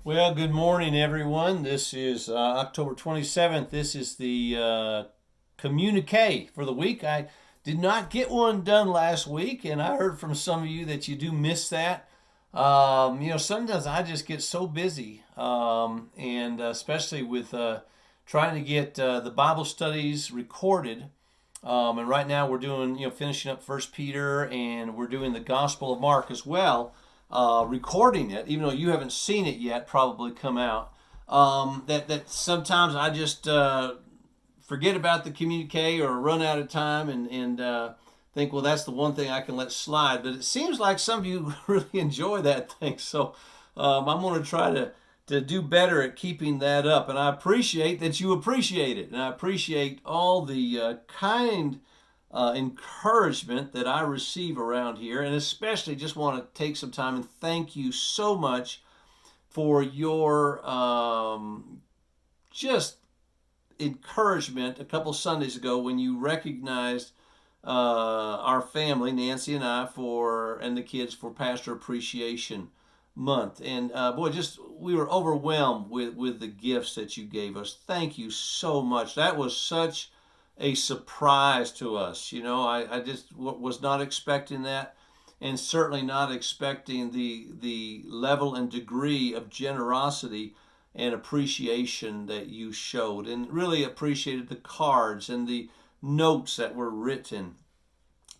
Well, good morning, everyone. This is October 27th. This is the communique for the week. I did not get one done last week, and I heard from some of you that you do miss that. Sometimes I just get so busy, and especially with trying to get the Bible studies recorded. And right now we're doing, finishing up First Peter, and we're doing the Gospel of Mark as well, recording it, even though you haven't seen it yet, probably come out. That sometimes I just forget about the communique or run out of time and think, well, that's the one thing I can let slide. But it seems like some of you really enjoy that thing, so I'm going to try to do better at keeping that up. And I appreciate that you appreciate it. And I appreciate all the kind encouragement that I receive around here. And especially just want to take some time and thank you so much for your just encouragement a couple Sundays ago when you recognized our family, Nancy and I, and the kids for Pastor Appreciation Month. And boy, just we were overwhelmed with the gifts that you gave us. Thank you so much. That was such a surprise to us. I just was not expecting that, and certainly not expecting the level and degree of generosity and appreciation that you showed, and really appreciated the cards and the notes that were written.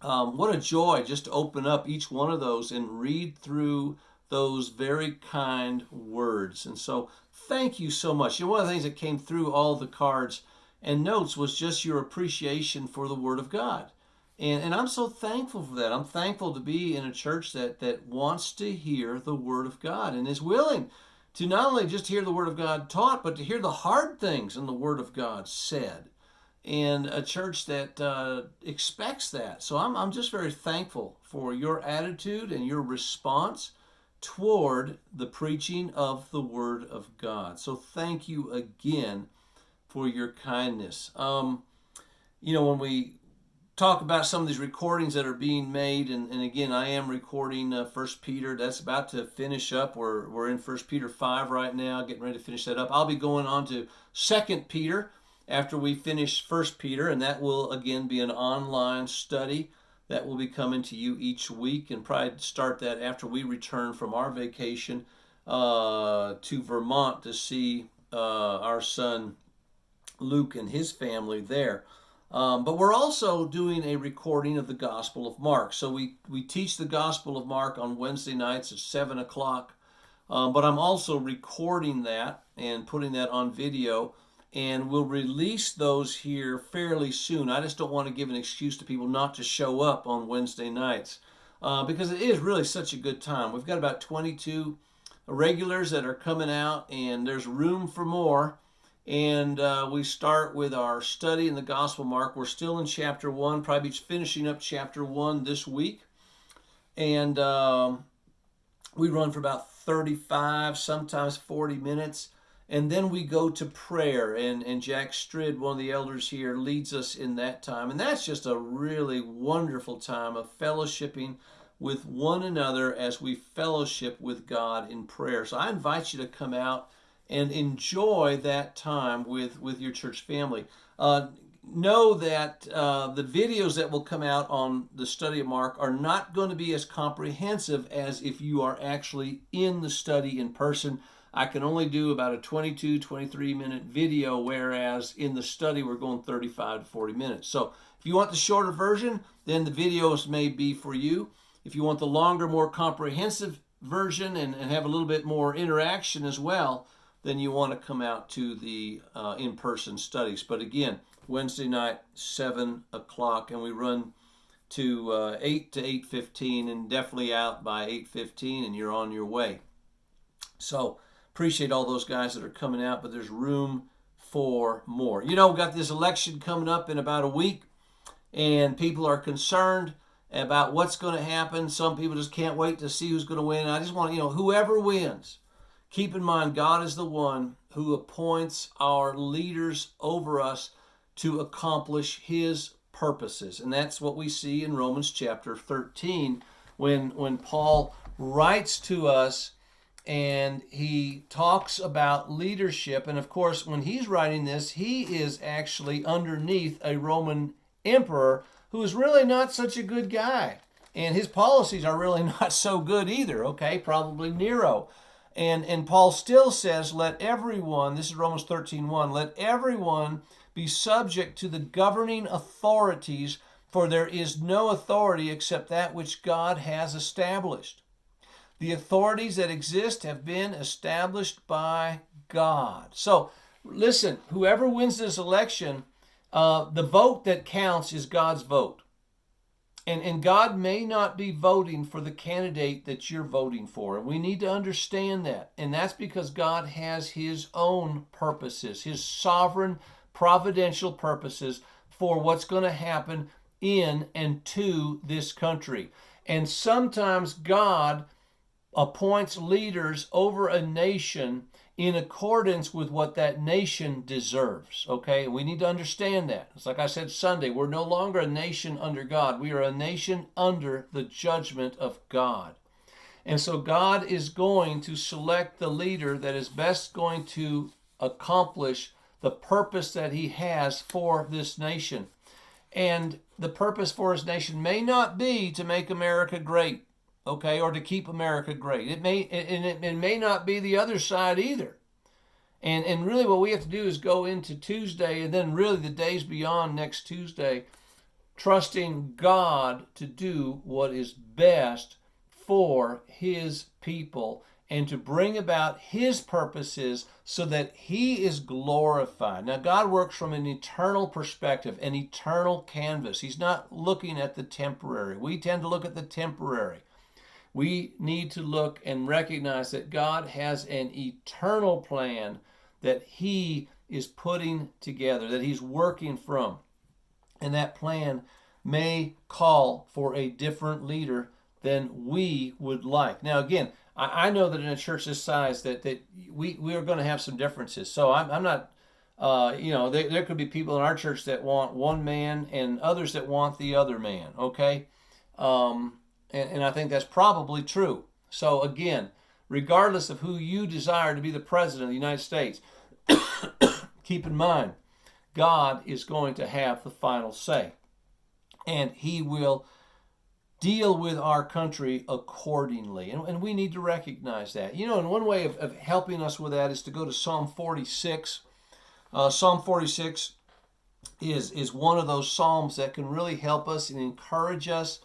What a joy just to open up each one of those and read through those very kind words. And so thank you so much. One of the things that came through all the cards and notes was just your appreciation for the Word of God. And I'm so thankful for that. I'm thankful to be in a church that wants to hear the Word of God and is willing to not only just hear the Word of God taught, but to hear the hard things in the Word of God said. And a church that expects that. So I'm just very thankful for your attitude and your response toward the preaching of the Word of God. So thank you again for your kindness. When we talk about some of these recordings that are being made, and again, I am recording First Peter. That's about to finish up. We're in First Peter 5 right now, getting ready to finish that up. I'll be going on to Second Peter after we finish First Peter, and that will again be an online study that will be coming to you each week, and probably start that after we return from our vacation to Vermont to see our son Luke and his family there. But we're also doing a recording of the Gospel of Mark. So we teach the Gospel of Mark on Wednesday nights at 7 o'clock. But I'm also recording that and putting that on video, and we'll release those here fairly soon. I just don't want to give an excuse to people not to show up on Wednesday nights because it is really such a good time. We've got about 22 regulars that are coming out, and there's room for more. And we start with our study in the Gospel of Mark. We're still in chapter 1, probably finishing up chapter 1 this week. And we run for about 35, sometimes 40 minutes. And then we go to prayer, and Jack Strid, one of the elders here, leads us in that time. And that's just a really wonderful time of fellowshipping with one another as we fellowship with God in prayer. So I invite you to come out and enjoy that time with your church family. Know that the videos that will come out on the study of Mark are not going to be as comprehensive as if you are actually in the study in person. I can only do about a 22, 23 minute video, whereas in the study we're going 35 to 40 minutes. So if you want the shorter version, then the videos may be for you. If you want the longer, more comprehensive version and have a little bit more interaction as well, then you want to come out to the in-person studies. But again, Wednesday night, 7 o'clock, and we run to 8 to 8:15, and definitely out by 8:15, and you're on your way. So appreciate all those guys that are coming out, but there's room for more. We've got this election coming up in about a week, and people are concerned about what's going to happen. Some people just can't wait to see who's going to win. I just want whoever wins, keep in mind God is the one who appoints our leaders over us to accomplish his purposes. And that's what we see in Romans chapter 13 when Paul writes to us and he talks about leadership. And of course, when he's writing this, he is actually underneath a Roman emperor who is really not such a good guy. And his policies are really not so good either, okay? Probably Nero. And Paul still says, let everyone, this is Romans 13:1, let everyone be subject to the governing authorities, for there is no authority except that which God has established. The authorities that exist have been established by God. So, listen, whoever wins this election, the vote that counts is God's vote. And God may not be voting for the candidate that you're voting for. And we need to understand that. And that's because God has his own purposes, his sovereign, providential purposes for what's going to happen in and to this country. And sometimes God appoints leaders over a nation in accordance with what that nation deserves. Okay, we need to understand that. It's like I said Sunday, we're no longer a nation under God. We are a nation under the judgment of God. And so God is going to select the leader that is best going to accomplish the purpose that he has for this nation. And the purpose for his nation may not be to make America great, okay, or to keep America great. It may not be the other side either. And really what we have to do is go into Tuesday and then really the days beyond next Tuesday, trusting God to do what is best for his people and to bring about his purposes so that he is glorified. Now, God works from an eternal perspective, an eternal canvas. He's not looking at the temporary. We tend to look at the temporary. We need to look and recognize that God has an eternal plan that he is putting together, that he's working from. And that plan may call for a different leader than we would like. Now, again, I know that in a church this size that we are going to have some differences. So I'm not, there could be people in our church that want one man and others that want the other man, okay? And I think that's probably true. So again, regardless of who you desire to be the president of the United States, keep in mind, God is going to have the final say. And he will deal with our country accordingly. And we need to recognize that. And one way of helping us with that is to go to Psalm 46. Psalm 46 is one of those psalms that can really help us and encourage us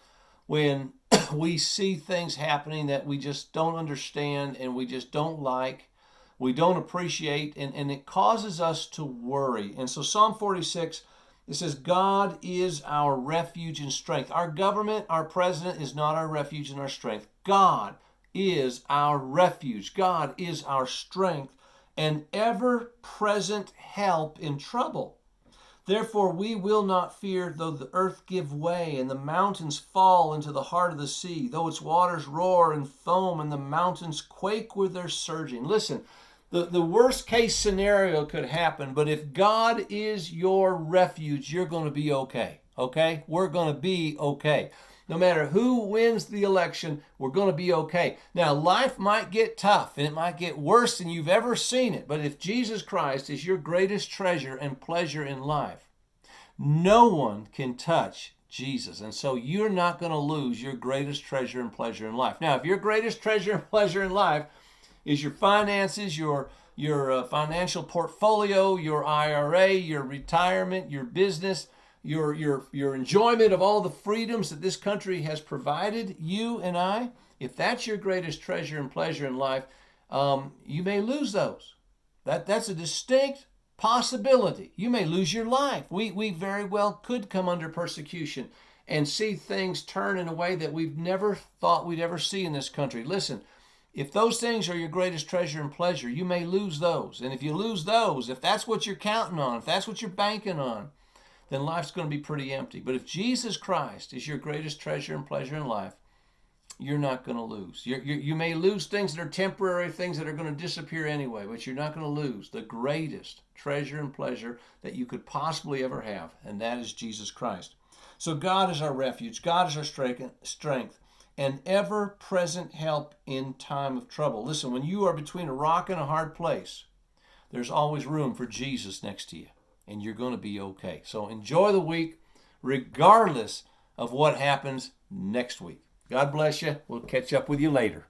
when we see things happening that we just don't understand and we just don't like, we don't appreciate, and it causes us to worry. And so Psalm 46, it says, God is our refuge and strength. Our government, our president is not our refuge and our strength. God is our refuge. God is our strength and ever-present help in trouble. Therefore we will not fear, though the earth give way and the mountains fall into the heart of the sea, though its waters roar and foam and the mountains quake with their surging. Listen, the worst case scenario could happen, but if God is your refuge, you're going to be okay. Okay? We're going to be okay. No matter who wins the election, we're going to be okay. Now, life might get tough and it might get worse than you've ever seen it. But if Jesus Christ is your greatest treasure and pleasure in life, no one can touch Jesus. And so you're not going to lose your greatest treasure and pleasure in life. Now, if your greatest treasure and pleasure in life is your finances, your financial portfolio, your IRA, your retirement, your business, your enjoyment of all the freedoms that this country has provided you and I, if that's your greatest treasure and pleasure in life, you may lose those. That's a distinct possibility. You may lose your life. We very well could come under persecution and see things turn in a way that we've never thought we'd ever see in this country. Listen, if those things are your greatest treasure and pleasure, you may lose those. And if you lose those, if that's what you're counting on, if that's what you're banking on, then life's going to be pretty empty. But if Jesus Christ is your greatest treasure and pleasure in life, you're not going to lose. You may lose things that are temporary, things that are going to disappear anyway, but you're not going to lose the greatest treasure and pleasure that you could possibly ever have, and that is Jesus Christ. So God is our refuge. God is our strength. and ever-present help in time of trouble. Listen, when you are between a rock and a hard place, there's always room for Jesus next to you, and you're going to be okay. So enjoy the week, regardless of what happens next week. God bless you. We'll catch up with you later.